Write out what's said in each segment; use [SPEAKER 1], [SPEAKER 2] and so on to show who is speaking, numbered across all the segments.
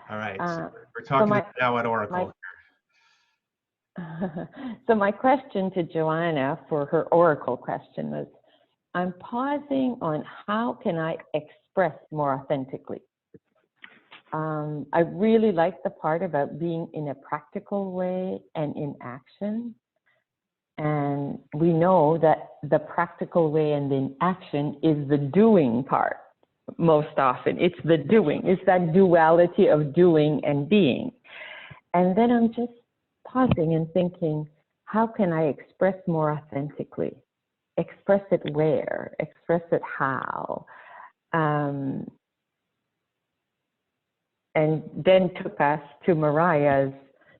[SPEAKER 1] All right. So
[SPEAKER 2] Uh,
[SPEAKER 1] we're
[SPEAKER 2] so
[SPEAKER 1] talking now at Oracle.
[SPEAKER 2] so my question to Joanna for her Oracle question was, I'm pausing on how can I express more authentically. I really like the part about being in a practical way and in action. And we know that the practical way and in action is the doing part most often. It's the doing. It's that duality of doing and being. And then I'm just pausing and thinking, how can I express more authentically? Express it where? Express it how? And then took us to Mariah's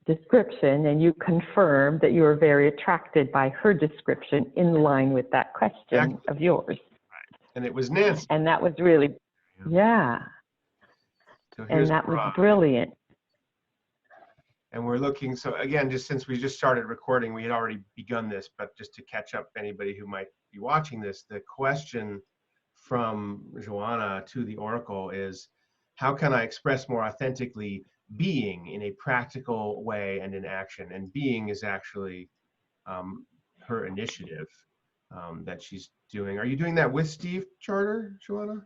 [SPEAKER 2] description, and you confirmed that you were very attracted by her description in line with that question of yours.
[SPEAKER 1] Right. And it was Nancy.
[SPEAKER 2] And that was really, yeah.
[SPEAKER 1] So
[SPEAKER 2] and that was brilliant.
[SPEAKER 1] And we're looking, so again, just since we just started recording, we had already begun this, but just to catch up anybody who might be watching this, the question from Joana to the Oracle is, how can I express more authentically being in a practical way and in action? And being is actually her initiative that she's doing. Are you doing that with Steve Charter, Joana?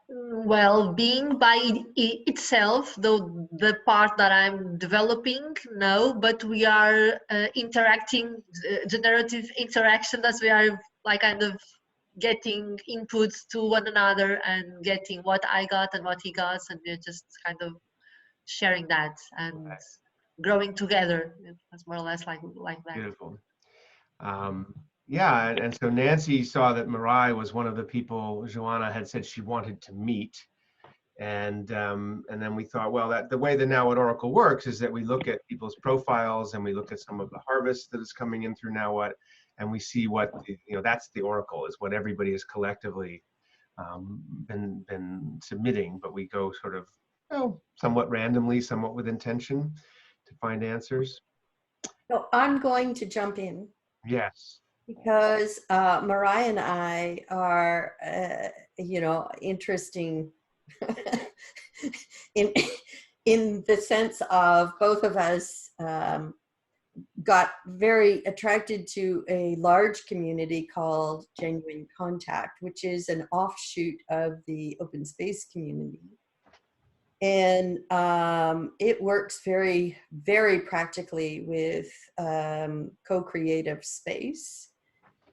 [SPEAKER 3] Well, being by itself, though the part that I'm developing, no, but we are interacting, generative interaction, as we are like kind of getting inputs to one another and getting what I got and what he got, and we're just kind of sharing that and growing together. It's more or less like that.
[SPEAKER 1] Beautiful. Yeah, and so Nancy saw that Mariah was one of the people Joana had said she wanted to meet, and then we thought, well, that the way the Now at Oracle works is that we look at people's profiles and we look at some of the harvest that is coming in through Now What, and we see what that's the Oracle, is what everybody has collectively been submitting, but we go sort of somewhat randomly, somewhat with intention to find answers.
[SPEAKER 4] So I'm going to jump in.
[SPEAKER 1] Yes.
[SPEAKER 4] Because Mariah and I are, interesting in the sense of both of us got very attracted to a large community called Genuine Contact, which is an offshoot of the open space community. And it works very, very practically with co-creative space,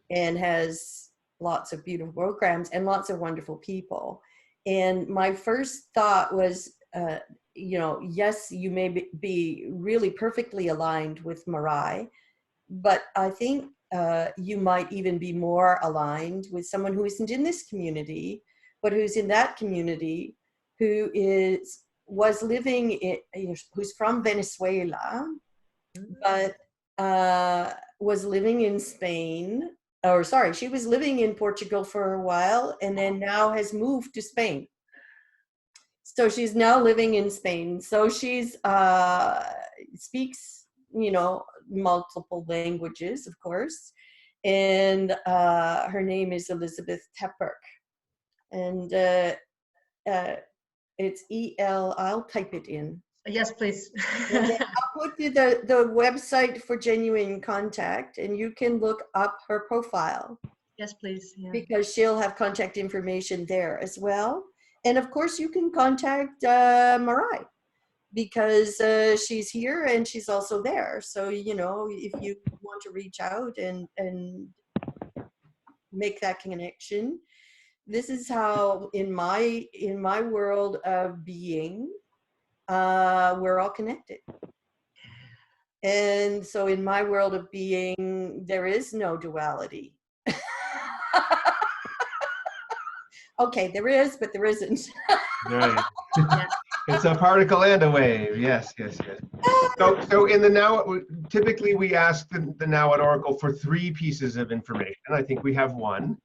[SPEAKER 4] and has lots of beautiful programs and lots of wonderful people. And my first thought was, yes, you may be really perfectly aligned with Mariah, but I think you might even be more aligned with someone who isn't in this community, but who's in that community, who's from Venezuela, but was living in Spain. She was living in Portugal for a while and then now has moved to Spain. So she's now living in Spain. So she's speaks, multiple languages, of course. And her name is Elizabeth Tepperk. And it's E-L, I'll type it in.
[SPEAKER 3] Yes, please.
[SPEAKER 4] And then I'll put the website for Genuine Contact, and you can look up her profile.
[SPEAKER 3] Yes, please. Yeah.
[SPEAKER 4] Because she'll have contact information there as well. And of course, you can contact Mariah, because she's here and she's also there. So, if you want to reach out and make that connection, this is how in my world of being, we're all connected. And so in my world of being, there is no duality. Okay, there is, but there isn't.
[SPEAKER 1] Right. It's a particle and a wave. Yes. So in the Now, typically we ask the Now at Oracle for 3 pieces of information. I think we have one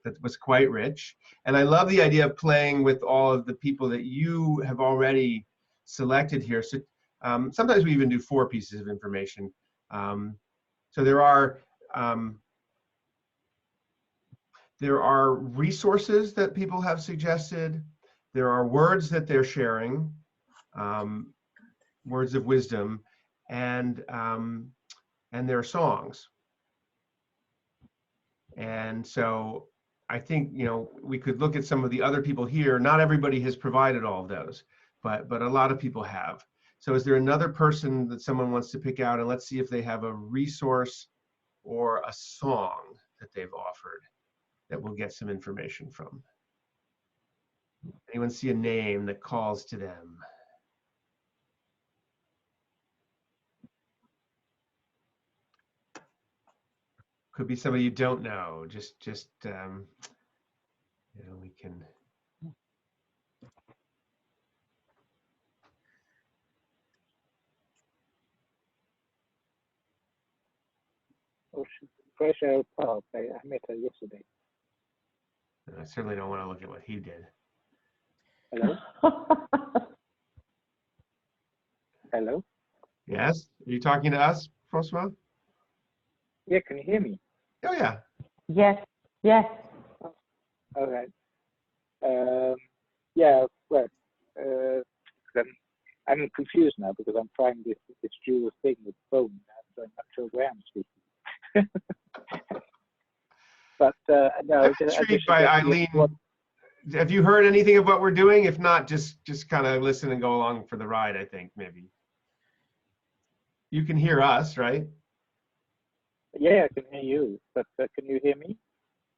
[SPEAKER 1] that was quite rich. And I love the idea of playing with all of the people that you have already selected here. So sometimes we even do 4 pieces of information. So there are resources that people have suggested. There are words that they're sharing. words of wisdom, and their songs. And so I think, you know, we could look at some of the other people here. Not everybody has provided all of those, but a lot of people have. So is there another person that someone wants to pick out? And let's see if they have a resource or a song that they've offered that we'll get some information from. Anyone see a name that calls to them? Could be somebody you don't know. Just you know, we can.
[SPEAKER 5] Oh, Fresh Park. I met her yesterday.
[SPEAKER 1] I certainly don't want to look at what he did.
[SPEAKER 5] Hello? Hello?
[SPEAKER 1] Yes? Are you talking to us, Francois?
[SPEAKER 5] Yeah, can you hear me?
[SPEAKER 1] Oh, yeah.
[SPEAKER 2] Yes, yes.
[SPEAKER 5] All right. Yeah, well, I'm confused now because I'm trying this dual thing with phone, so I'm not sure where I'm speaking. But no,
[SPEAKER 1] I'm intrigued by Eileen.
[SPEAKER 5] What,
[SPEAKER 1] Have you heard anything of what we're doing? If not, just kind of listen and go along for the ride, I think, maybe. You can hear us, right?
[SPEAKER 5] yeah, I can hear you, but can you hear me?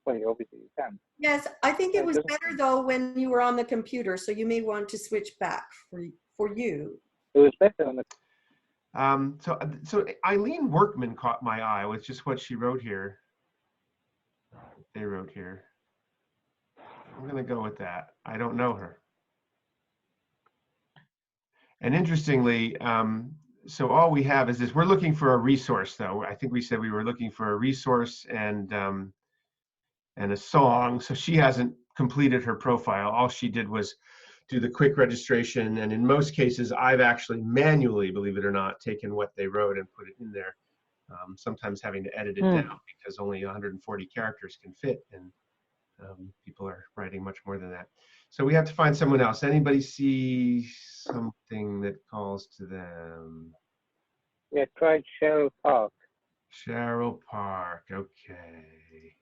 [SPEAKER 5] Well, obviously you can.
[SPEAKER 4] Yes, I think it was
[SPEAKER 5] doesn't-
[SPEAKER 4] better though when you were on the computer, so you may want to switch back for you.
[SPEAKER 5] It was better on the.
[SPEAKER 1] So Eileen Workman caught my eye with just what she wrote here. They wrote here. I'm going to go with that. I don't know her. And interestingly, so all we have is this. We're looking for a resource, though. I think we said we were looking for a resource and a song. So she hasn't completed her profile. All she did was do the quick registration. And in most cases, I've actually manually, believe it or not, taken what they wrote and put it in there. Sometimes having to edit it down because only 140 characters can fit, and people are writing much more than that. So we have to find someone else. Anybody see something that calls to them?
[SPEAKER 5] Yeah, tried Cheryl Park.
[SPEAKER 1] Cheryl Park, okay.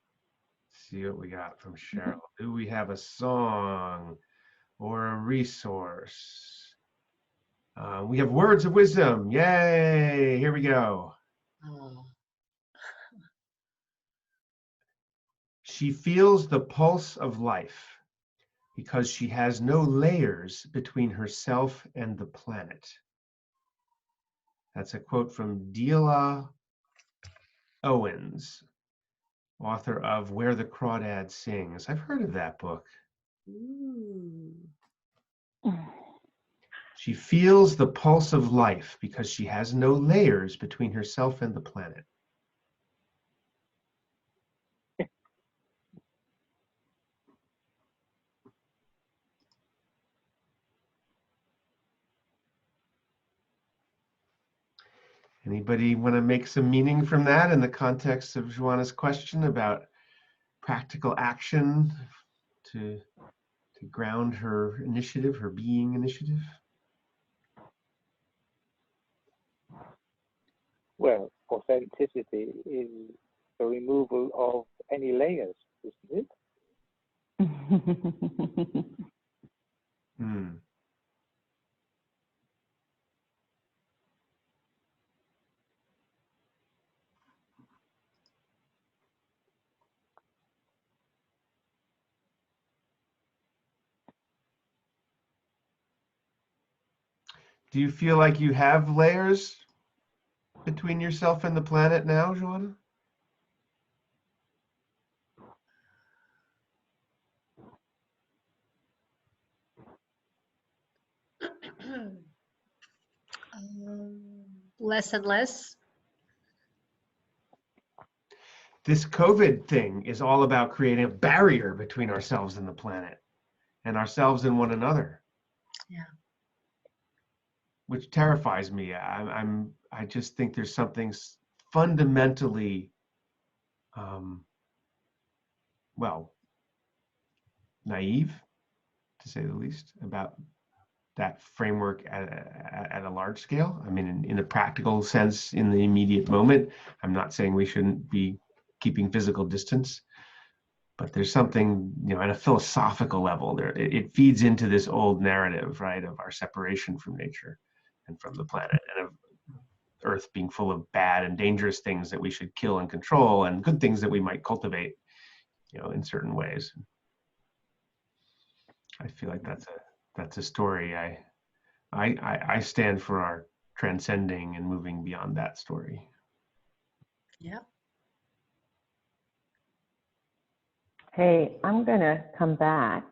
[SPEAKER 1] Let's see what we got from Cheryl. Do we have a song or a resource? We have words of wisdom. Yay, here we go.
[SPEAKER 3] Oh.
[SPEAKER 1] She feels the pulse of life because she has no layers between herself and the planet. That's a quote from Delia Owens, author of Where the Crawdad Sings. I've heard of that book.
[SPEAKER 4] Ooh.
[SPEAKER 1] She feels the pulse of life because she has no layers between herself and the planet. Anybody want to make some meaning from that in the context of Joana's question about practical action to ground her initiative, her being initiative?
[SPEAKER 5] Well, authenticity is the removal of any layers, isn't it?
[SPEAKER 1] Hmm. Do you feel like you have layers between yourself and the planet now, Joana?
[SPEAKER 3] Less and less.
[SPEAKER 1] This COVID thing is all about creating a barrier between ourselves and the planet and ourselves and one another.
[SPEAKER 3] Yeah.
[SPEAKER 1] Which terrifies me. I just think there's something fundamentally, well, naive, to say the least, about that framework at a large scale. I mean, in a practical sense, in the immediate moment, I'm not saying we shouldn't be keeping physical distance, but there's something, you know, at a philosophical level there, it feeds into this old narrative, right, of our separation from nature and from the planet, and of Earth being full of bad and dangerous things that we should kill and control, and good things that we might cultivate, you know, in certain ways. I feel like that's a story I stand for, our transcending and moving beyond that story.
[SPEAKER 3] Yeah.
[SPEAKER 2] Hey, I'm going to come back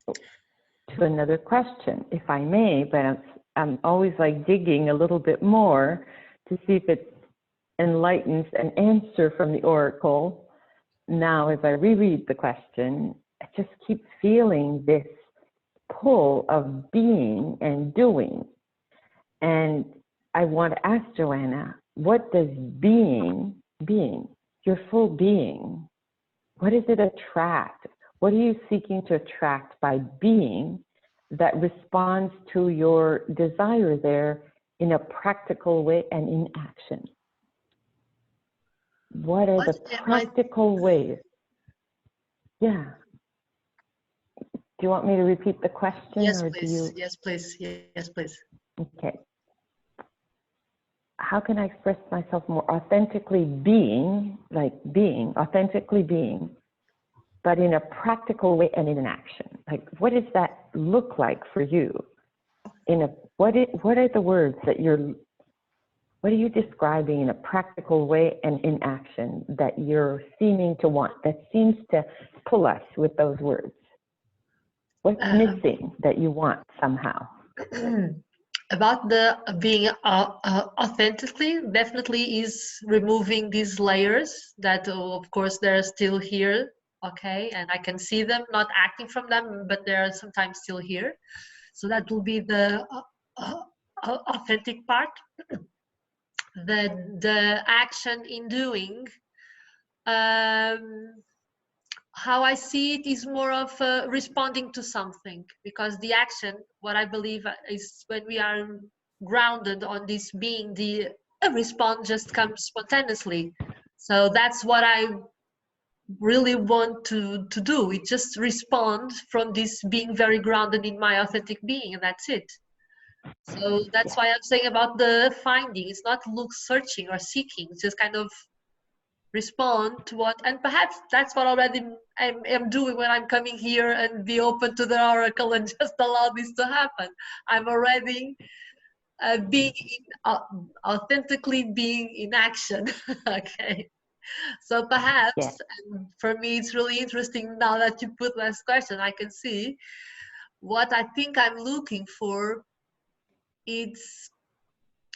[SPEAKER 2] to another question, if I may, but I'm always like digging a little bit more to see if it enlightens an answer from the oracle. Now, as I reread the question, I just keep feeling this pull of being and doing. And I want to ask Joana, what does being, your full being, what does it attract? What are you seeking to attract by being that responds to your desire there in a practical way and in action? What are the practical ways? Yeah. Do you want me to repeat the question?
[SPEAKER 3] Yes,
[SPEAKER 2] or
[SPEAKER 3] please.
[SPEAKER 2] do you?
[SPEAKER 3] Yes, please. Yes, please.
[SPEAKER 2] Okay. How can I express myself more authentically being, like being, authentically being, but in a practical way and in an action? Like, what does that look like for you? What are the words that what are you describing in a practical way and in action that you're seeming to want, that seems to pull us with those words? What's missing that you want somehow?
[SPEAKER 3] About the being authentically, definitely is removing these layers that, of course, they're still here, okay, and I can see them, not acting from them, but they're sometimes still here. So that will be the authentic part. The action in doing, how I see it is more of responding to something, because the action, what I believe is when we are grounded on this being, the response just comes spontaneously. So that's what I really want to do. It just respond from this being very grounded in my authentic being, and that's it. So that's why I'm saying about the finding. It's not look searching or seeking. It's just kind of respond to what, and perhaps that's what already I'm doing when I'm coming here and be open to the oracle and just allow this to happen. I'm already being authentically being in action. Okay, so perhaps and for me it's really interesting now that you put this question. I can see what I think I'm looking for. It's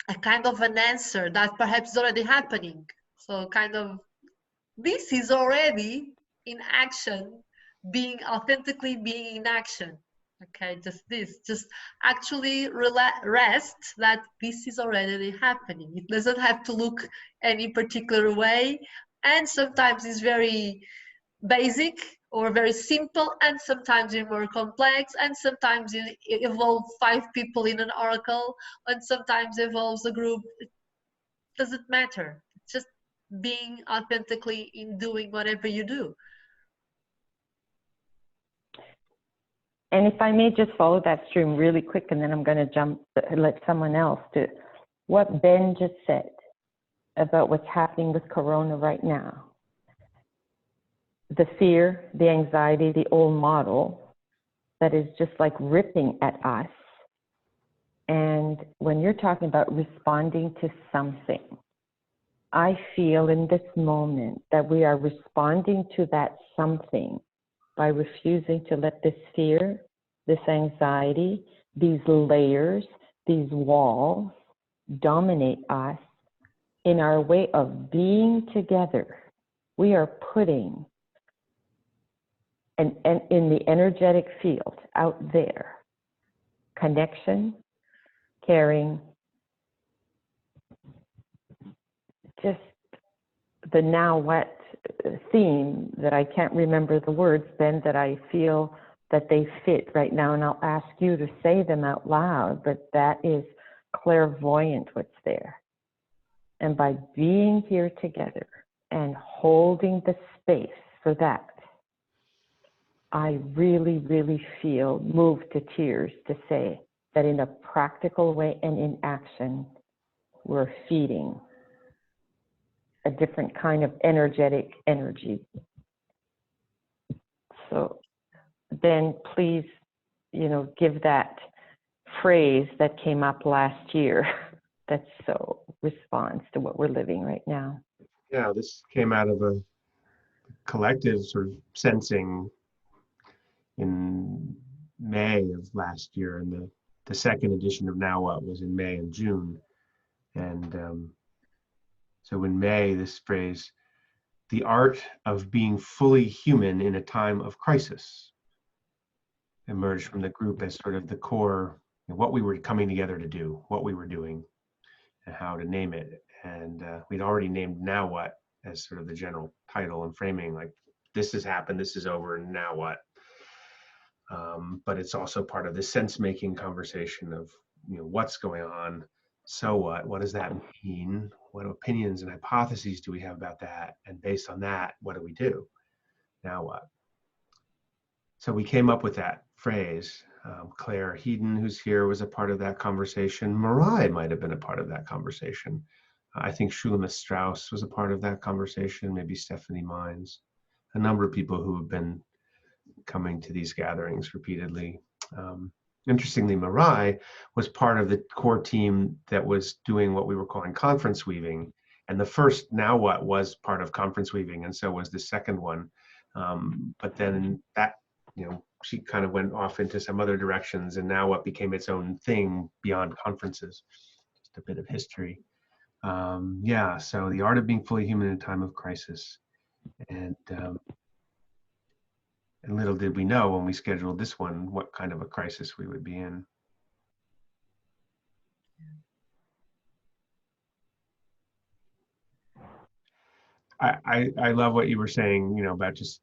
[SPEAKER 3] a kind of an answer that perhaps is already happening. So kind of, this is already in action, being authentically being in action. Okay, just actually rest that this is already happening. It doesn't have to look any particular way, and sometimes it's very basic or very simple, and sometimes it's more complex, and sometimes it involves 5 people in an oracle, and sometimes it involves a group. It doesn't matter. It's just being authentically in doing whatever you do.
[SPEAKER 2] And if I may just follow that stream really quick, and then I'm going to let someone else do what Ben just said about what's happening with Corona right now. The fear, the anxiety, the old model that is just like ripping at us. And when you're talking about responding to something, I feel in this moment that we are responding to that something by refusing to let this fear, this anxiety, these layers, these walls dominate us in our way of being together. We are putting and in the energetic field out there, connection, caring, just the now what theme that I can't remember the words, Ben, that I feel that they fit right now, and I'll ask you to say them out loud, but that is clairvoyant what's there. And by being here together and holding the space for that, I really, really feel moved to tears to say that in a practical way and in action, we're feeding a different kind of energetic energy. So then please, give that phrase that came up last year that so responds to what we're living right now.
[SPEAKER 1] Yeah, this came out of a collective sort of sensing in May of last year, and the second edition of Now What was in May and June. And so in May, this phrase, the art of being fully human in a time of crisis, emerged from the group as sort of the core, what we were coming together to do, what we were doing, and how to name it. And we'd already named Now What as sort of the general title and framing, like this has happened, this is over, and now what? But it's also part of this sense-making conversation of, what's going on, so what does that mean? What opinions and hypotheses do we have about that? And based on that, what do we do? Now what? So we came up with that phrase. Claire Heaton, who's here, was a part of that conversation. Mariah might have been a part of that conversation. I think Shulamith Strauss was a part of that conversation, maybe Stephanie Mines, a number of people who have been coming to these gatherings repeatedly. Interestingly, Mariah was part of the core team that was doing what we were calling conference weaving. And the first Now What was part of conference weaving, and so was the second one. But then that, she kind of went off into some other directions, and Now What became its own thing beyond conferences. Just a bit of history. So the art of being fully human in a time of crisis. And little did we know when we scheduled this one, what kind of a crisis we would be in. I love what you were saying, about just,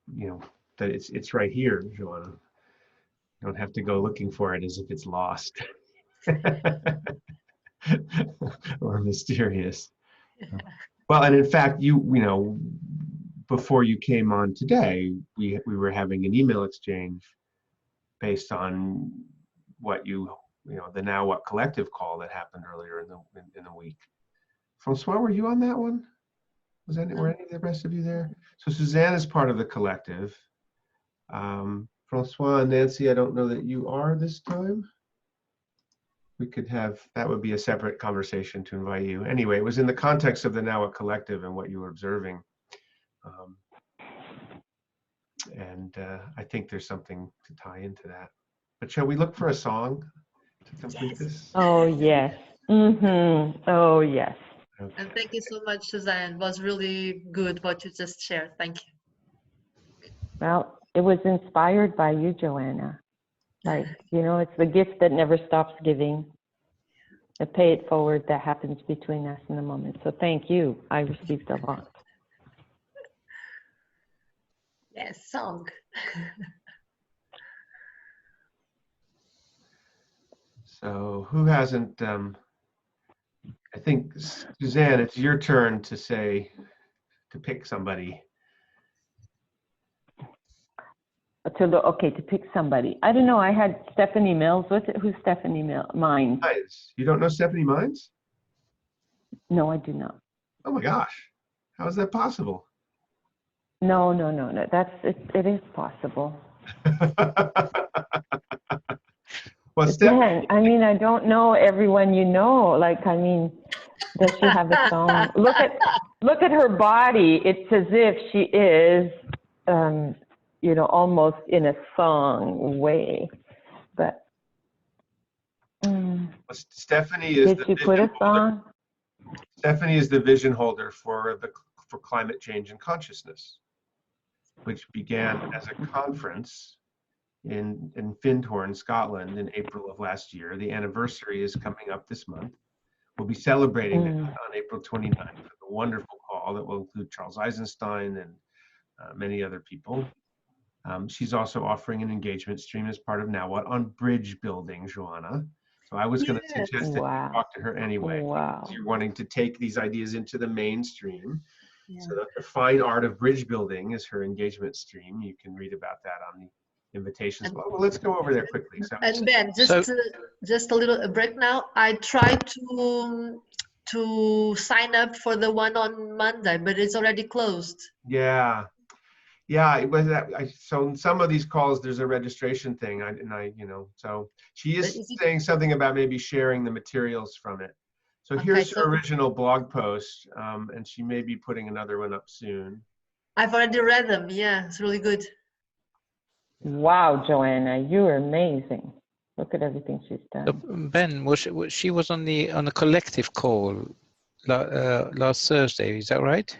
[SPEAKER 1] that it's right here, Joana. You don't have to go looking for it as if it's lost or mysterious. Well, and in fact, before you came on today, we were having an email exchange based on what the Now What collective call that happened earlier in the week. Francois, were you on that one? Were any of the rest of you there? So Suzanne is part of the collective. Francois and Nancy, I don't know that you are this time. We could have, that would be a separate conversation to invite you. Anyway, it was in the context of the Now What collective and what you were observing. I think there's something to tie into that. But shall we look for a song to complete this?
[SPEAKER 2] Oh, yes. Oh, yes.
[SPEAKER 1] Okay.
[SPEAKER 3] And thank you so much, Suzanne. It was really good what you just shared. Thank you.
[SPEAKER 2] Well, it was inspired by you, Joanna. Like, it's the gift that never stops giving. The pay it forward that happens between us in the moment. So thank you. I received a lot.
[SPEAKER 3] Yes, song.
[SPEAKER 1] So who hasn't, I think, Suzanne, it's your turn to pick somebody.
[SPEAKER 2] To pick somebody. I don't know. I had Stephanie Mills. Who's Stephanie Mills? Mines.
[SPEAKER 1] You don't know Stephanie Mines?
[SPEAKER 2] No, I do not.
[SPEAKER 1] Oh my gosh. How is that possible?
[SPEAKER 2] No. It is possible.
[SPEAKER 1] Well, Stephanie,
[SPEAKER 2] I don't know everyone you know. Does she have a song? Look at her body. It's as if she is, almost in a song way. But
[SPEAKER 1] Stephanie is
[SPEAKER 2] did you put a song?
[SPEAKER 1] Stephanie is the vision holder for climate change and consciousness, which began as a conference in Findhorn, Scotland in April of last year. The anniversary is coming up this month. We'll be celebrating it on April 29th with a wonderful call that will include Charles Eisenstein and many other people. She's also offering an engagement stream as part of Now What on bridge building, Joana. So I was going to
[SPEAKER 3] Yes.
[SPEAKER 1] suggest that
[SPEAKER 2] Wow.
[SPEAKER 1] you talk to her anyway.
[SPEAKER 2] Wow.
[SPEAKER 1] Because you're wanting to take these ideas into the mainstream.
[SPEAKER 4] Yeah.
[SPEAKER 1] So that the fine art of bridge building is her engagement stream. You can read about that on the invitations. Well, let's go over there quickly. So,
[SPEAKER 3] And Ben, just a little break now. I tried to sign up for the one on Monday, but it's already closed.
[SPEAKER 1] yeah, it was that. So in some of these calls, there's a registration thing, so she
[SPEAKER 3] But
[SPEAKER 1] is
[SPEAKER 3] is it-
[SPEAKER 1] saying something about maybe sharing the materials from it. So
[SPEAKER 3] Okay,
[SPEAKER 1] here's her
[SPEAKER 3] so-
[SPEAKER 1] original blog post, and she may be putting another one up soon.
[SPEAKER 3] I've already read them. Yeah, it's really good.
[SPEAKER 2] Wow, Joanna, you're amazing. Look at everything she's done.
[SPEAKER 6] Ben, she was on the collective call last Thursday. Is that right?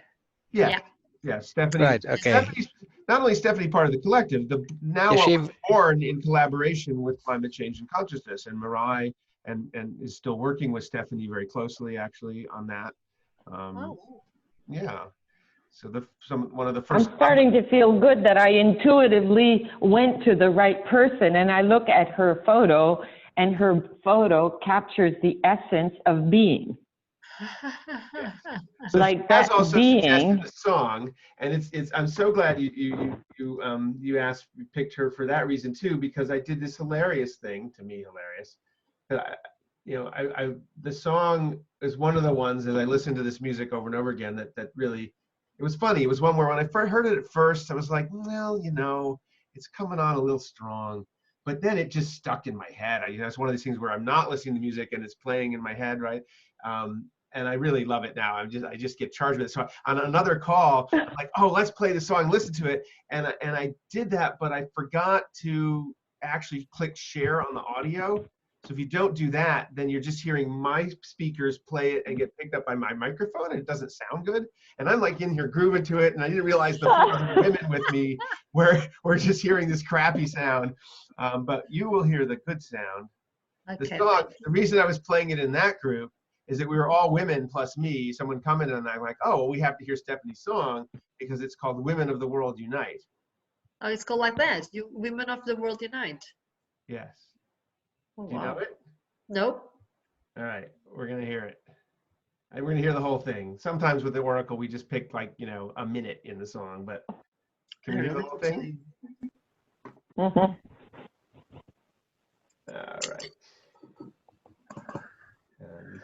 [SPEAKER 1] Yeah, Stephanie.
[SPEAKER 6] Right. Okay.
[SPEAKER 1] Stephanie's, not only is Stephanie part of the collective, the Now
[SPEAKER 6] Is
[SPEAKER 1] What
[SPEAKER 6] she-
[SPEAKER 1] was born in collaboration with Climate Change and Consciousness, and Mirai and is still working with Stephanie very closely, actually, on that.
[SPEAKER 3] Oh.
[SPEAKER 1] Yeah. So one of the
[SPEAKER 2] I'm
[SPEAKER 1] first.
[SPEAKER 2] starting to feel good that I intuitively went to the right person, and I look at her photo, and her photo captures the essence of being.
[SPEAKER 1] So
[SPEAKER 2] like
[SPEAKER 1] she has
[SPEAKER 2] that
[SPEAKER 1] also
[SPEAKER 2] being-
[SPEAKER 1] suggested a song, and it's. I'm so glad you picked her for that reason too, because I did this hilarious thing, to me hilarious. The song is one of the ones, as I listened to this music over and over again, that really, it was funny. It was one where when I first heard it at first, I was like, well, it's coming on a little strong, but then it just stuck in my head. It's one of these things where I'm not listening to music and it's playing in my head, right? And I really love it now. I just get charged with it. So on another call, I'm like, oh, let's play the song, listen to it. And I did that, but I forgot to actually click share on the audio. So if you don't do that, then you're just hearing my speakers play it and get picked up by my microphone, and it doesn't sound good. And I'm like in here grooving to it, and I didn't realize the 400 women with me we're just hearing this crappy sound. But you will hear the good sound. The
[SPEAKER 3] Okay.
[SPEAKER 1] song, the reason I was playing it in that group is that we were all women plus me. Someone commented and I'm like, oh, well, we have to hear Stephanie's song because it's called Women of the World Unite.
[SPEAKER 3] Oh, it's called like that. You Women of the World Unite.
[SPEAKER 1] Yes.
[SPEAKER 3] Oh,
[SPEAKER 1] Do you know it?
[SPEAKER 3] Nope.
[SPEAKER 1] All right, we're gonna hear it. And we're gonna hear the whole thing. Sometimes with the Oracle, we just pick like, a minute in the song, but can we hear the whole thing?
[SPEAKER 2] Mhm.
[SPEAKER 1] All right. And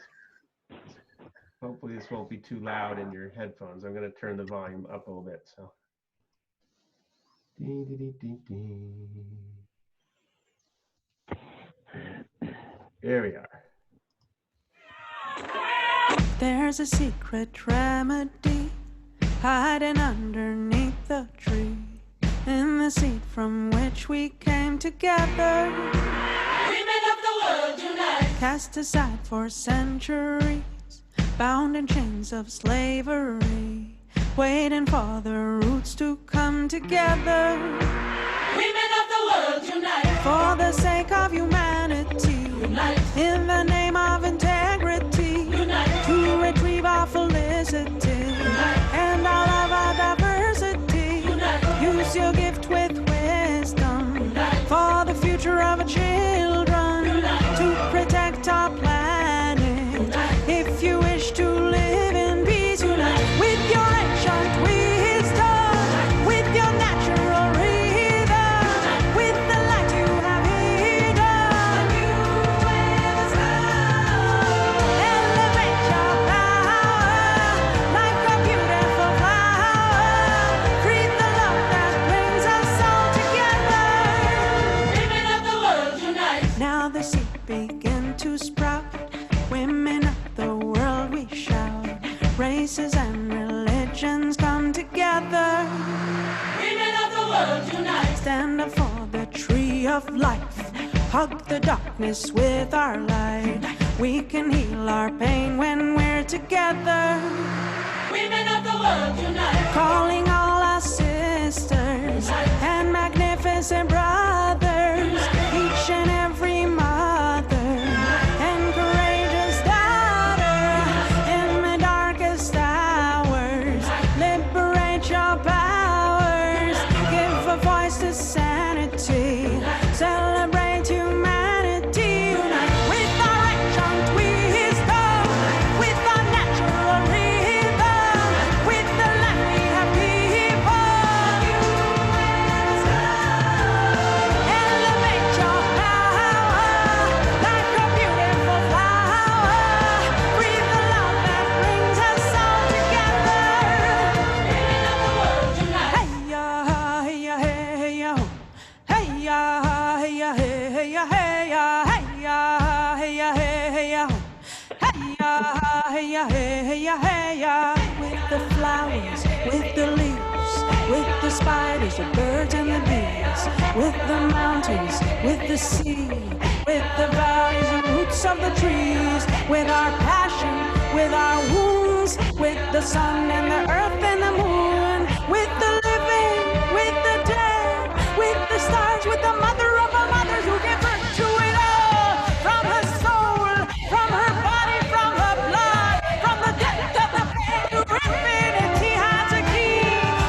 [SPEAKER 1] hopefully this won't be too loud in your headphones. I'm gonna turn the volume up a little bit, so. Here we are.
[SPEAKER 7] There's a secret remedy hiding underneath the tree, in the seed from which we came together. Women of the world unite. Cast aside for centuries, bound in chains of slavery, waiting for the roots to come together. Women of the world unite. For the sake of humanity, unite. In the name of integrity, unite. To retrieve our felicity, unite. And all of our diversity, unite. Use your gift with wisdom, unite. For the future of our children, unite. To protect our planet, unite. If you wish to live in peace, unite. With your ancient wisdom, unite. With your natural rhythm, unite. With the light you have hidden, you will stand. Elevate your power like a beautiful flower. Breathe the love that brings us all together. Women of the world unite. Now the seed begin to sprout. Women of the world we shout. Races and religions come together. Women of the world unite. Stand up for the tree of life. Hug the darkness with our light. We can heal our pain when we're together. Women of the world unite. Calling all our sisters, unite. And magnificent brothers, unite. Each and every mother, unite. And courageous daughter, unite. In the darkest hours, unite. Liberate your powers, unite. Give a voice to Hey-ya, hey-ya, hey-ya, with the flowers, with the leaves, with the spiders, the birds and the bees, with the mountains, with the sea, with the valleys and roots of the trees, with our passion, with our wounds, with the sun and the earth and the moon, with the living, with the dead, with the stars, with the mother of our mothers who gave birth to it all, from her soul, from her body, from her blood, from the depth of the pain to infinity has a key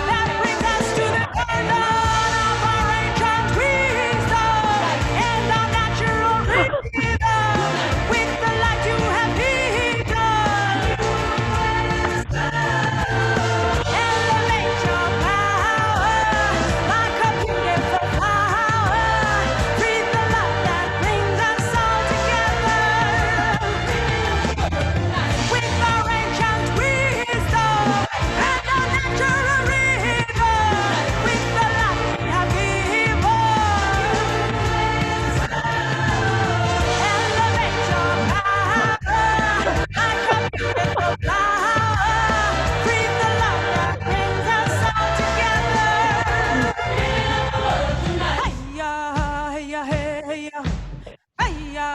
[SPEAKER 7] that brings us to the garden of our ancient wisdom and our natural rhythm. With the light you have hidden, elevate your power like a beautiful flower. Breathe the love that brings us all together. With our ancient wisdom and our natural rhythm, with the light we have given, elevate your power like a beautiful flower. Breathe the love that brings us all together. Hey-ya, hey-ya, hey-ya. Hey-ya,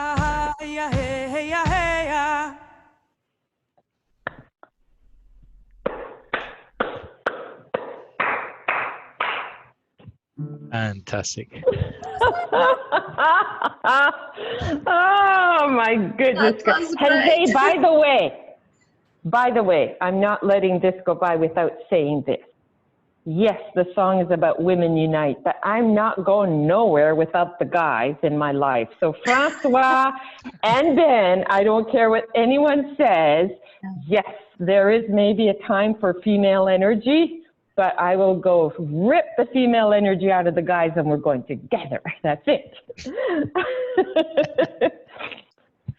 [SPEAKER 7] hey-ya, hey-ya, hey-ya.
[SPEAKER 6] Fantastic.
[SPEAKER 2] Oh my goodness.
[SPEAKER 3] That was
[SPEAKER 2] Hey, hey,
[SPEAKER 3] great.
[SPEAKER 2] by the way, I'm not letting this go by without saying this. Yes, the song is about women unite, but I'm not going nowhere without the guys in my life. So Francois and Ben, I don't care what anyone says. Yes, there is maybe a time for female energy, but I will go rip the female energy out of the guys and we're going together. That's it.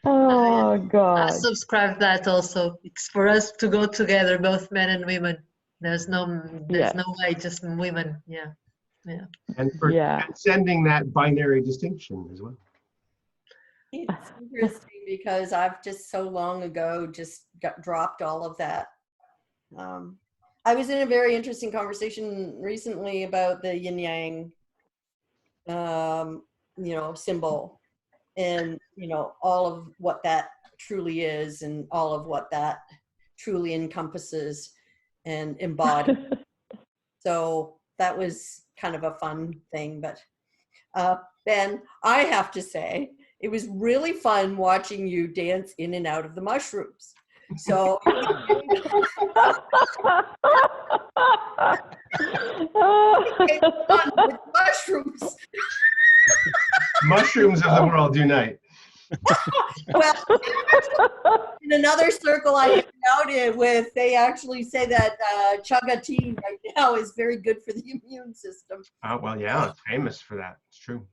[SPEAKER 2] Oh,
[SPEAKER 3] I
[SPEAKER 2] God.
[SPEAKER 3] subscribe that also. It's for us to go together, both men and women. There's no
[SPEAKER 2] Yes.
[SPEAKER 3] way, just women. Yeah.
[SPEAKER 1] And for
[SPEAKER 2] Yeah.
[SPEAKER 1] transcending that binary distinction as well.
[SPEAKER 4] It's interesting because I've just so long ago just dropped all of that. I was in a very interesting conversation recently about the yin yang, symbol, and all of what that truly is, and all of what that truly encompasses and embodies. So that was kind of a fun thing. But Ben, I have to say, it was really fun watching you dance in and out of the mushrooms. So fun with mushrooms.
[SPEAKER 1] Mushrooms of the world unite.
[SPEAKER 4] Well, in another circle I hang out in with, they actually say that chaga tea right now is very good for the immune system.
[SPEAKER 1] Oh, well, yeah, it's famous for that. It's true.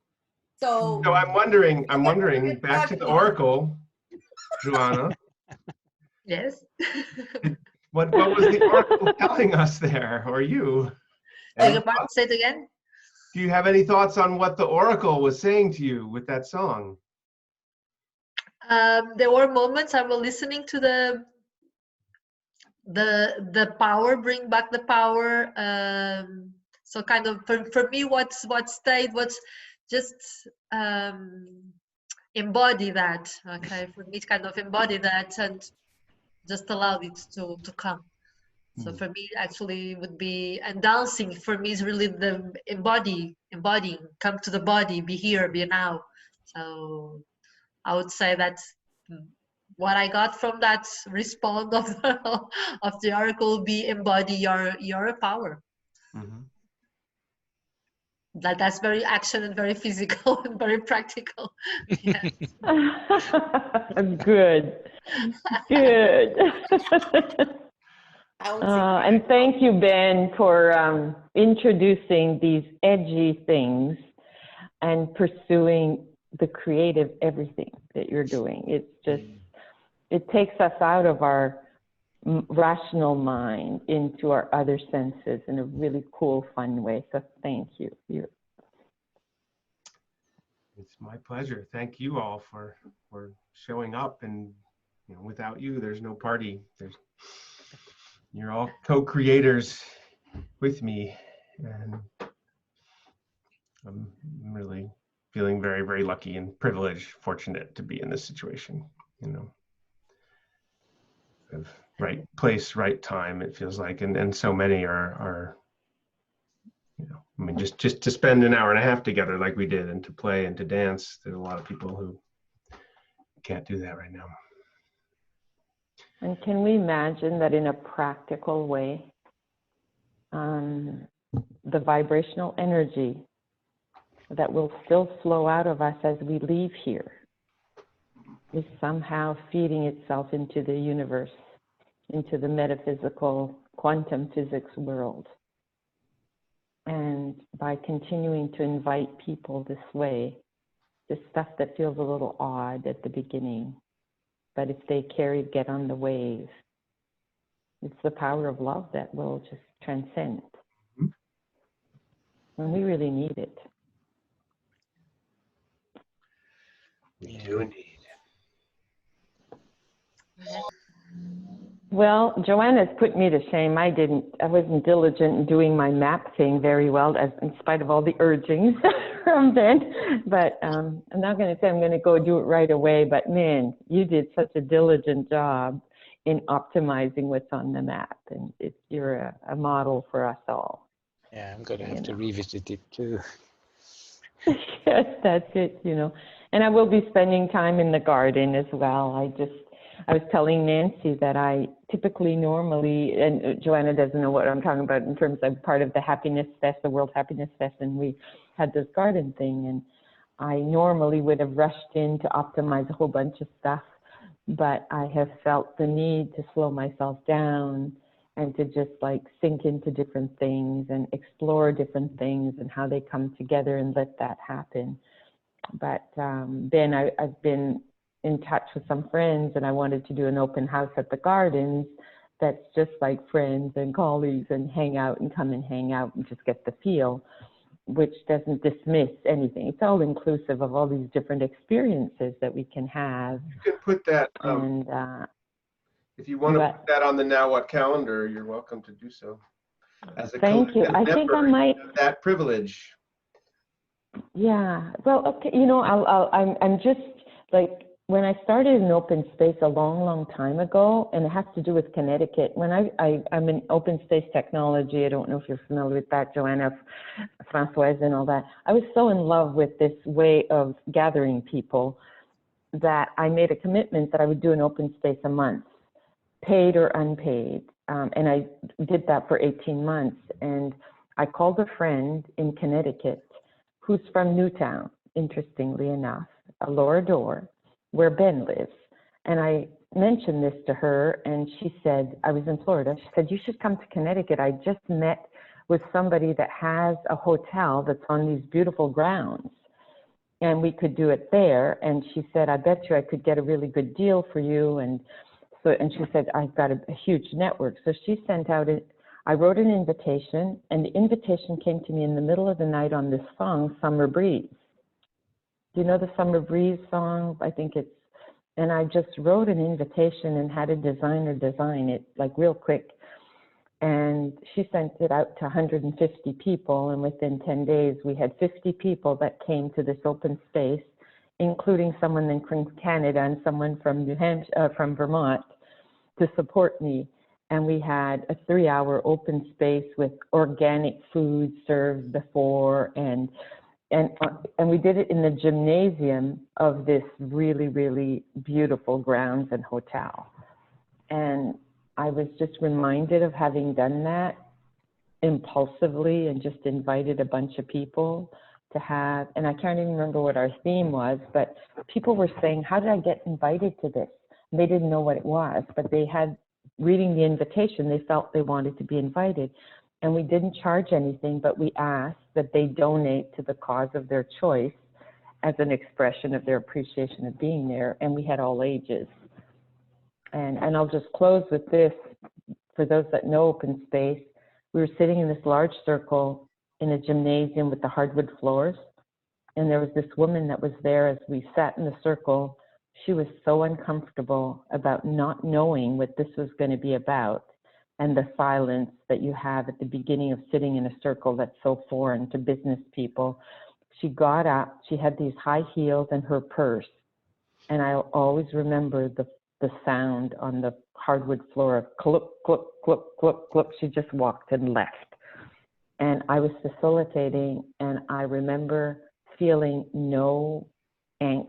[SPEAKER 4] So
[SPEAKER 1] So I'm wondering, back to the Oracle, Joana,
[SPEAKER 3] Yes.
[SPEAKER 1] what was the Oracle telling us there, or you?
[SPEAKER 3] Beg your pardon, say it again.
[SPEAKER 1] Do you have any thoughts on what the Oracle was saying to you with that song?
[SPEAKER 3] There were moments I was listening to the power, bring back the power. So kind of for me, what stayed was just embody that. Okay, for me, kind of embody that and just allow it to come. So for me, actually, would be, and dancing for me is really the embodying, come to the body, be here, be now. So I would say that's what I got from that response of the oracle. Be embody your power.
[SPEAKER 1] Mm-hmm.
[SPEAKER 3] That's very action and very physical and very practical. Yeah.
[SPEAKER 2] Good. And thank you, Ben, for introducing these edgy things and pursuing the creative everything that you're doing. It's just, it takes us out of our rational mind into our other senses in a really cool, fun way. So thank you.
[SPEAKER 1] It's my pleasure. Thank you all for showing up and without you, there's no party. You're all co-creators with me, and I'm really feeling very, very lucky and privileged, fortunate to be in this situation. Of right place, right time. It feels like, and so many are. I mean, just to spend an hour and a half together like we did, and to play and to dance. There's a lot of people who can't do that right now.
[SPEAKER 2] And can we imagine that in a practical way, the vibrational energy that will still flow out of us as we leave here is somehow feeding itself into the universe, into the metaphysical quantum physics world. And by continuing to invite people this way, the stuff that feels a little odd at the beginning, but if they get on the wave, it's the power of love that will just transcend. And we really need it.
[SPEAKER 1] We do indeed.
[SPEAKER 2] Well, Joanna's put me to shame. I wasn't diligent in doing my map thing very well, in spite of all the urgings from Ben. But I'm not going to say I'm going to go do it right away, but man, you did such a diligent job in optimizing what's on the map. And you're a model for us all.
[SPEAKER 6] Yeah, I'm going to have to revisit it too.
[SPEAKER 2] Yes, that's it, And I will be spending time in the garden as well. I was telling Nancy that I typically normally, and Joanna doesn't know what I'm talking about in terms of part of the Happiness Fest, the World Happiness Fest, and we had this garden thing, and I normally would have rushed in to optimize a whole bunch of stuff, but I have felt the need to slow myself down and to just like sink into different things and explore different things and how they come together and let that happen. But then I've been in touch with some friends, and I wanted to do an open house at the gardens that's just like friends and colleagues and hang out and come and hang out and just get the feel, which doesn't dismiss anything. It's all inclusive of all these different experiences that we can have.
[SPEAKER 1] You can put that, if you want to put that on the Now What calendar, you're welcome to do so. As a
[SPEAKER 2] thank you. I think I might
[SPEAKER 1] have that privilege.
[SPEAKER 2] Yeah. Well, okay. I'm just like, when I started in open space a long, long time ago, and it has to do with Connecticut, when I'm in open space technology, I don't know if you're familiar with that, Joanna, Françoise, and all that. I was so in love with this way of gathering people that I made a commitment that I would do an open space a month, paid or unpaid. And I did that for 18 months. And I called a friend in Connecticut who's from Newtown, interestingly enough, Laura Dorr, where Ben lives. And I mentioned this to her, and she said, I was in Florida, she said, you should come to Connecticut. I just met with somebody that has a hotel that's on these beautiful grounds, and we could do it there. And she said, I bet you I could get a really good deal for you. And she said, I've got a huge network. So she sent out I wrote an invitation, and the invitation came to me in the middle of the night on this song, Summer Breeze. Do you know the Summer Breeze song? I think and I just wrote an invitation and had a designer design it like real quick. And she sent it out to 150 people. And within 10 days, we had 50 people that came to this open space, including someone from Canada and someone from from Vermont to support me. And we had a 3-hour open space with organic food served before, and we did it in the gymnasium of this really, really beautiful grounds and hotel. And I was just reminded of having done that impulsively and just invited a bunch of people to have, and I can't even remember what our theme was, but people were saying, how did I get invited to this? And they didn't know what it was, but they had, reading the invitation, they felt they wanted to be invited. And we didn't charge anything, but we asked that they donate to the cause of their choice as an expression of their appreciation of being there. And we had all ages. And I'll just close with this. For those that know open space, we were sitting in this large circle in a gymnasium with the hardwood floors. And there was this woman that was there as we sat in the circle. she was so uncomfortable about not knowing what this was going to be about, and the silence that you have at the beginning of sitting in a circle that's so foreign to business people. She got up, she had these high heels and her purse, and I always remember the sound on the hardwood floor of cluck, cluck, cluck, cluck, cluck. She just walked and left. And I was facilitating, and I remember feeling no angst,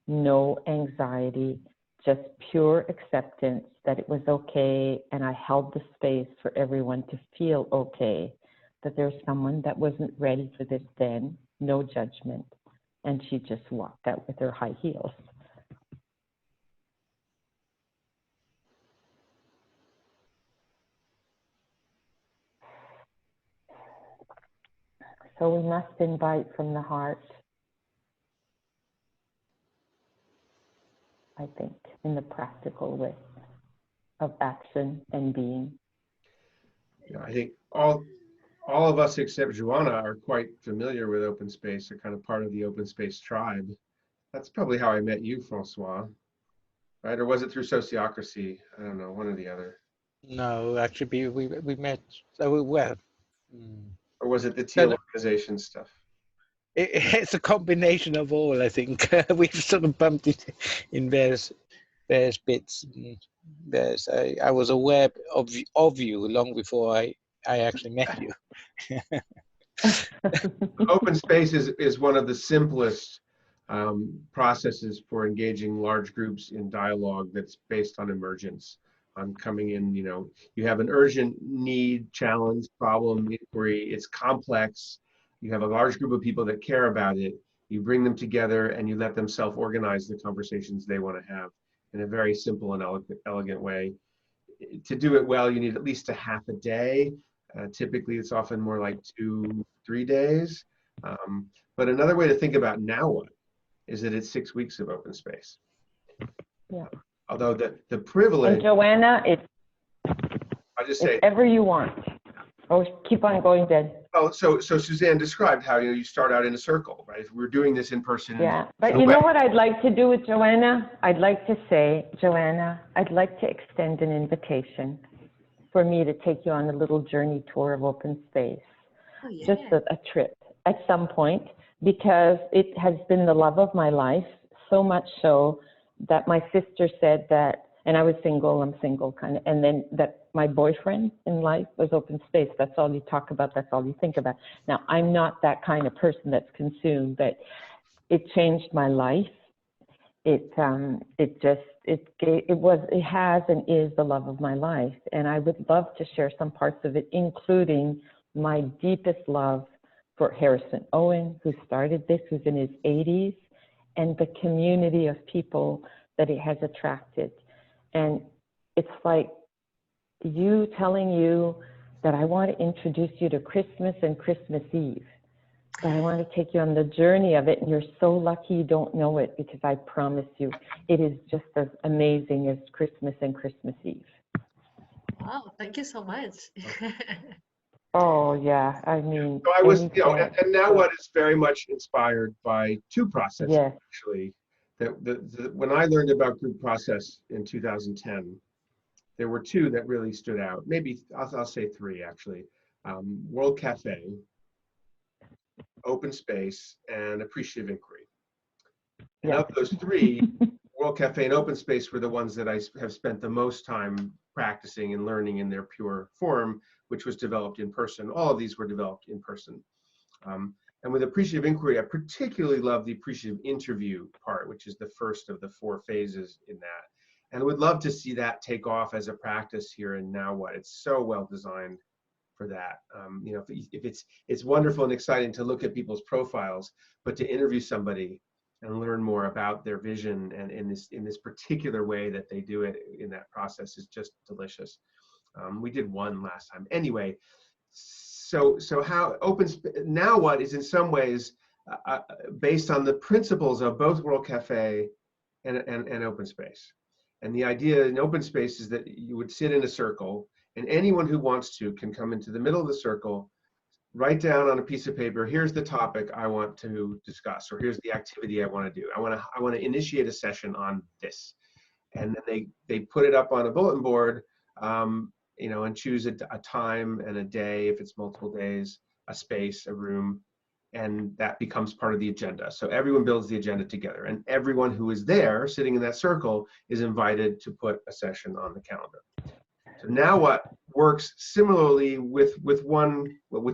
[SPEAKER 2] no anxiety, just pure acceptance that it was okay. And I held the space for everyone to feel okay, that there's someone that wasn't ready for this then, no judgment. And she just walked out with her high heels. So we must invite from the heart, I think, in the practical way of action and being.
[SPEAKER 1] Yeah, I think all of us except Joana are quite familiar with open space, are kind of part of the open space tribe. That's probably how I met you, Francois, right? Or was it through sociocracy? I don't know, one or the other.
[SPEAKER 6] No, actually, we met. So well,
[SPEAKER 1] Or was it the Teal organization stuff?
[SPEAKER 6] it's a combination of all. I think we've sort of bumped it in various bits. There's I was aware of you long before I actually met you.
[SPEAKER 1] Open space is one of the simplest processes for engaging large groups in dialogue that's based on emergence, on coming in, you have an urgent need, challenge, problem, inquiry, it's complex, you have a large group of people that care about it, you bring them together and you let them self-organize the conversations they want to have in a very simple and elegant way. To do it well, you need at least a half a day. Typically, it's often more like 2-3 days. But another way to think about now what is that it's 6 weeks of open space.
[SPEAKER 2] Yeah.
[SPEAKER 1] Although the privilege.
[SPEAKER 2] And Joana,
[SPEAKER 1] I'll just say.
[SPEAKER 2] Whatever you want. Oh, keep on going, Jen.
[SPEAKER 1] Oh, so Suzanne described how you start out in a circle, right? If we're doing this in person.
[SPEAKER 2] Yeah, but you know what I'd like to do with Joana? I'd like to say, Joana, I'd like to extend an invitation for me to take you on a little journey tour of open space.
[SPEAKER 3] Oh, yeah.
[SPEAKER 2] Just a trip at some point, because it has been the love of my life, so much so that my sister said that, and I was single, I'm single kind of, and then that my boyfriend in life was open space. That's all you talk about, that's all you think about. Now, I'm not that kind of person that's consumed, but it changed my life. It has and is the love of my life. And I would love to share some parts of it, including my deepest love for Harrison Owen, who started this, who's in his 80s, and the community of people that it has attracted. And it's like you telling you that I want to introduce you to Christmas and Christmas Eve. But I want to take you on the journey of it, and you're so lucky you don't know it, because I promise you, it is just as amazing as Christmas and Christmas Eve.
[SPEAKER 3] Wow, thank you so much.
[SPEAKER 2] Oh yeah, I mean.
[SPEAKER 1] So I was, and now what is very much inspired by two processes,
[SPEAKER 2] yes.
[SPEAKER 1] Actually. When I learned about group process in 2010, there were two that really stood out. Maybe I'll say three actually. World Cafe, open space, and appreciative inquiry. And of those three, World Cafe and open space were the ones that I have spent the most time practicing and learning in their pure form, which was developed in person. All of these were developed in person. And with appreciative inquiry, I particularly love the appreciative interview part, which is the first of the 4 phases in that. And I would love to see that take off as a practice here and now what. It's so well designed for that. If it's wonderful and exciting to look at people's profiles, but to interview somebody and learn more about their vision and in this particular way that they do it in that process is just delicious. We did one last time. Anyway, so how now what is in some ways based on the principles of both World Cafe and open space. And the idea in open space is that you would sit in a circle, and anyone who wants to can come into the middle of the circle, write down on a piece of paper, here's the topic I want to discuss, or here's the activity I want to do. I want to initiate a session on this. And then they put it up on a bulletin board, you know, and choose a time and a day, if it's multiple days, a space, a room, and that becomes part of the agenda. So everyone builds the agenda together, and everyone who is there sitting in that circle is invited to put a session on the calendar. So now what works similarly with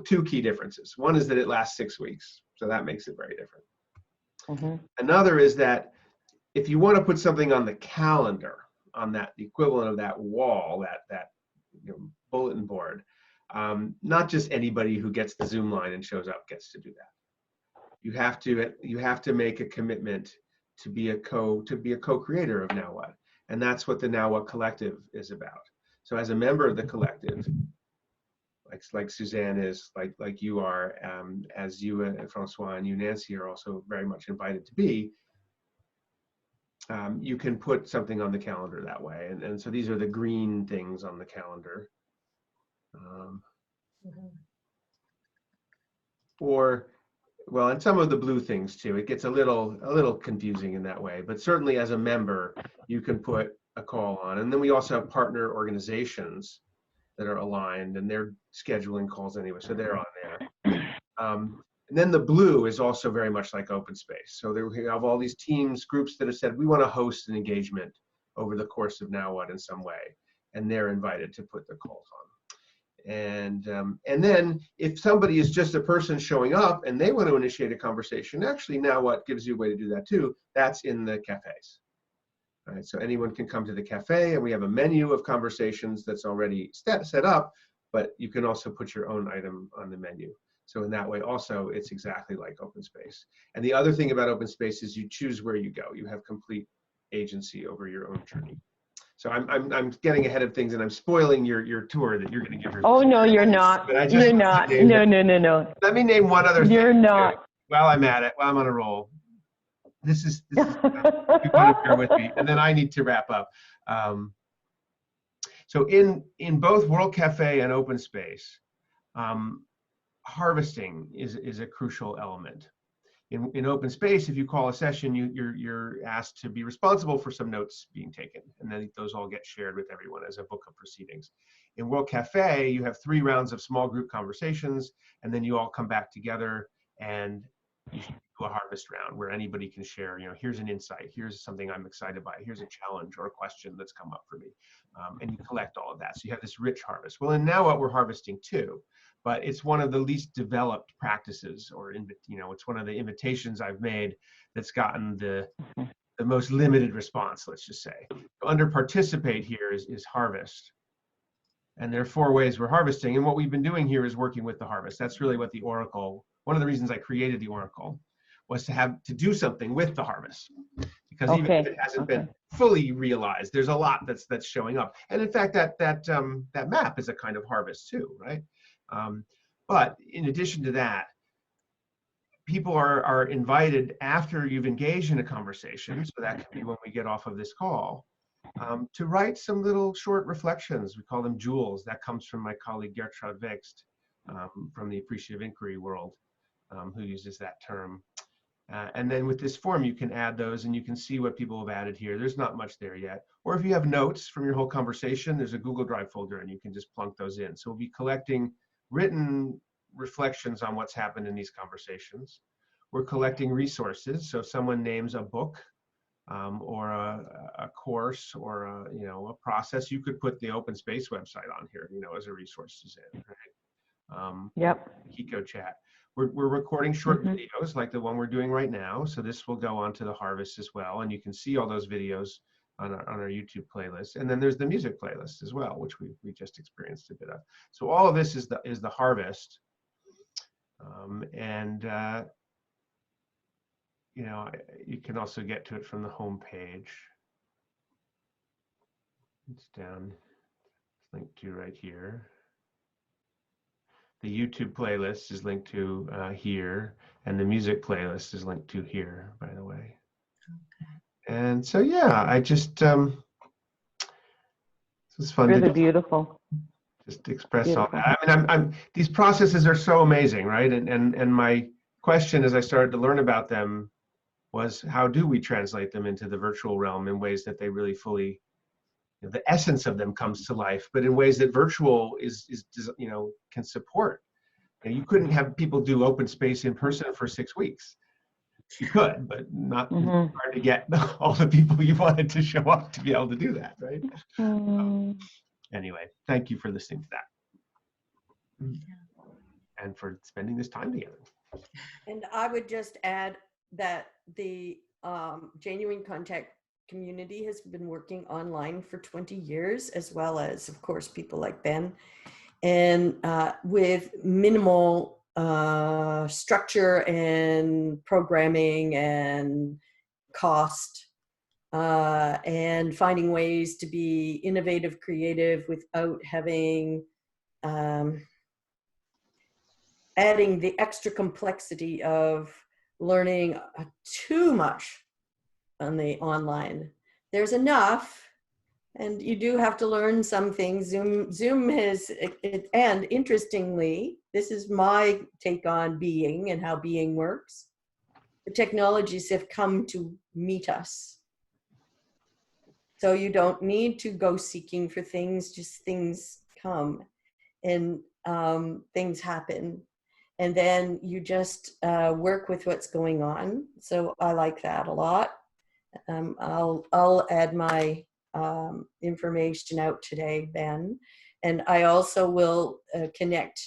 [SPEAKER 1] two key differences. One is that it lasts 6 weeks, so that makes it very different.
[SPEAKER 2] Mm-hmm.
[SPEAKER 1] Another is that if you want to put something on the calendar, on that, the equivalent of that wall, that you know, bulletin board, not just anybody who gets the Zoom line and shows up gets to do that. You have to make a commitment to be a co-creator of Now What, and that's what the Now What Collective is about. So as a member of the collective, like Suzanne is, like you are, as you and Francois and you, Nancy, are also very much invited to be, you can put something on the calendar that way. And so these are the green things on the calendar. Or, well, and some of the blue things too. It gets a little confusing in that way, but certainly as a member, you can put a call on. And then we also have partner organizations that are aligned, and they're scheduling calls anyway, so they're on there. And then the blue is also very much like open space. So there we have all these teams, groups that have said, we want to host an engagement over the course of Now What in some way, and they're invited to put their calls on. And then if somebody is just a person showing up and they want to initiate a conversation, actually Now What gives you a way to do that too. That's in the cafes. All right, so anyone can come to the cafe, and we have a menu of conversations that's already set up, but you can also put your own item on the menu. So in that way also, it's exactly like open space. And the other thing about open space is you choose where you go. You have complete agency over your own journey. So I'm getting ahead of things, and I'm spoiling your tour that you're going to give her.
[SPEAKER 2] Oh, no, you're not. You're not. No.
[SPEAKER 1] Let me name one other thing.
[SPEAKER 2] You're not.
[SPEAKER 1] Too, while I'm at it, while I'm on a roll. This is you gotta bear with me, and then I need to wrap up. So in both World Cafe and Open Space, harvesting is a crucial element. In Open Space, if you call a session, you're asked to be responsible for some notes being taken, and then those all get shared with everyone as a book of proceedings. In World Cafe, you have 3 rounds of small group conversations, and then you all come back together and you do a harvest round where anybody can share, you know, here's an insight, here's something I'm excited by, here's a challenge or a question that's come up for me, and you collect all of that. So you have this rich harvest. Well, and Now What we're harvesting too, but it's one of the least developed practices, or you know, it's one of the invitations I've made that's gotten the most limited response, let's just say. Under participate here is harvest. And there are 4 ways we're harvesting, and what we've been doing here is working with the harvest. That's really what the Oracle, one of the reasons I created the Oracle, was to do something with the harvest, because even if it hasn't been fully realized, there's a lot that's showing up. And in fact, that map is a kind of harvest too, right? But in addition to that, people are invited after you've engaged in a conversation, so that can be when we get off of this call, to write some little short reflections. We call them jewels. That comes from my colleague Gertrude Vext from the Appreciative Inquiry world, who uses that term. And then with this form, you can add those, and you can see what people have added here. There's not much there yet. Or if you have notes from your whole conversation, there's a Google Drive folder, and you can just plunk those in. So we'll be collecting written reflections on what's happened in these conversations. We're collecting resources. So if someone names a book or a course or a process, you could put the Open Space website on here, as a resources in, right?
[SPEAKER 2] Yep.
[SPEAKER 1] Kiko chat. We're recording short videos like the one we're doing right now. So this will go onto the harvest as well, and you can see all those videos on our YouTube playlist. And then there's the music playlist as well, which we just experienced a bit of. So all of this is the harvest, you can also get to it from the home page. It's down, it's linked to right here. The YouTube playlist is linked to here, and the music playlist is linked to here, by the way. Okay. And so, yeah, I just, this was fun.
[SPEAKER 2] Really beautiful.
[SPEAKER 1] just express all
[SPEAKER 2] Beautiful.
[SPEAKER 1] that. I mean, these processes are so amazing, right? And my question as I started to learn about them was, how do we translate them into the virtual realm in ways that they really fully, the essence of them comes to life, but in ways that virtual is can support. You couldn't have people do open space in person for 6 weeks. You could, but not hard to get all the people you wanted to show up to be able to do that, right? Anyway, thank you for listening to that and for spending this time together.
[SPEAKER 4] And I would just add that the Genuine Contact community has been working online for 20 years, as well as, of course, people like Ben, and with minimal structure and programming and cost, and finding ways to be innovative, creative without having adding the extra complexity of learning too much on the online. There's enough, and you do have to learn some things. Zoom has, and interestingly, this is my take on being and how being works. The technologies have come to meet us. So you don't need to go seeking for things, just things come and things happen. And then you just work with what's going on. So I like that a lot. I'll add my information out today, Ben. And I also will connect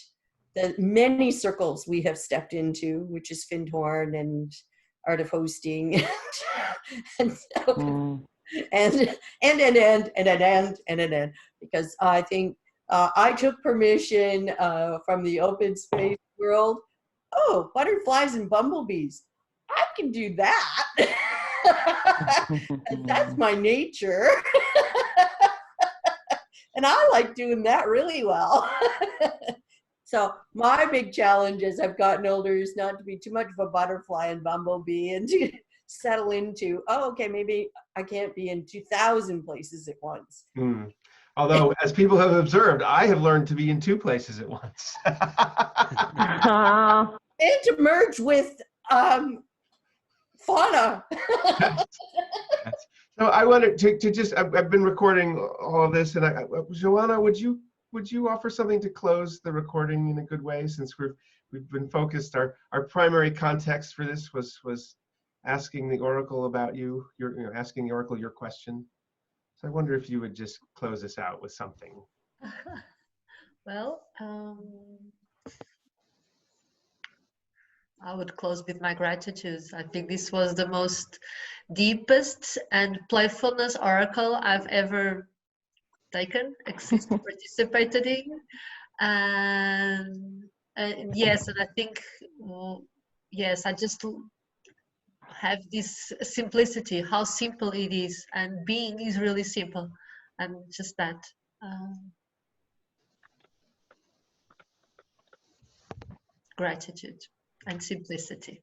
[SPEAKER 4] the many circles we have stepped into, which is Findhorn and Art of Hosting and because I think I took permission from the open space world. Oh, butterflies and bumblebees. I can do that. And that's my nature. And I like doing that really well. So my big challenge as I've gotten older is not to be too much of a butterfly and bumblebee and to settle into, oh, okay, maybe I can't be in 2,000 places at once.
[SPEAKER 1] Although, as people have observed, I have learned to be in 2 places at once.
[SPEAKER 4] And to merge with fauna.
[SPEAKER 1] So I wanted to just, I've been recording all of this, and Joana, would you offer something to close the recording in a good way, since we've been focused, our primary context for this was asking the Oracle about you, asking the Oracle your question. So I wonder if you would just close us out with something.
[SPEAKER 3] Well, I would close with my gratitude. I think this was the most deepest and playfulness oracle I've ever taken, participated in. And yes, and I think, yes, I just have this simplicity, how simple it is, and being is really simple, and just that. Gratitude and simplicity.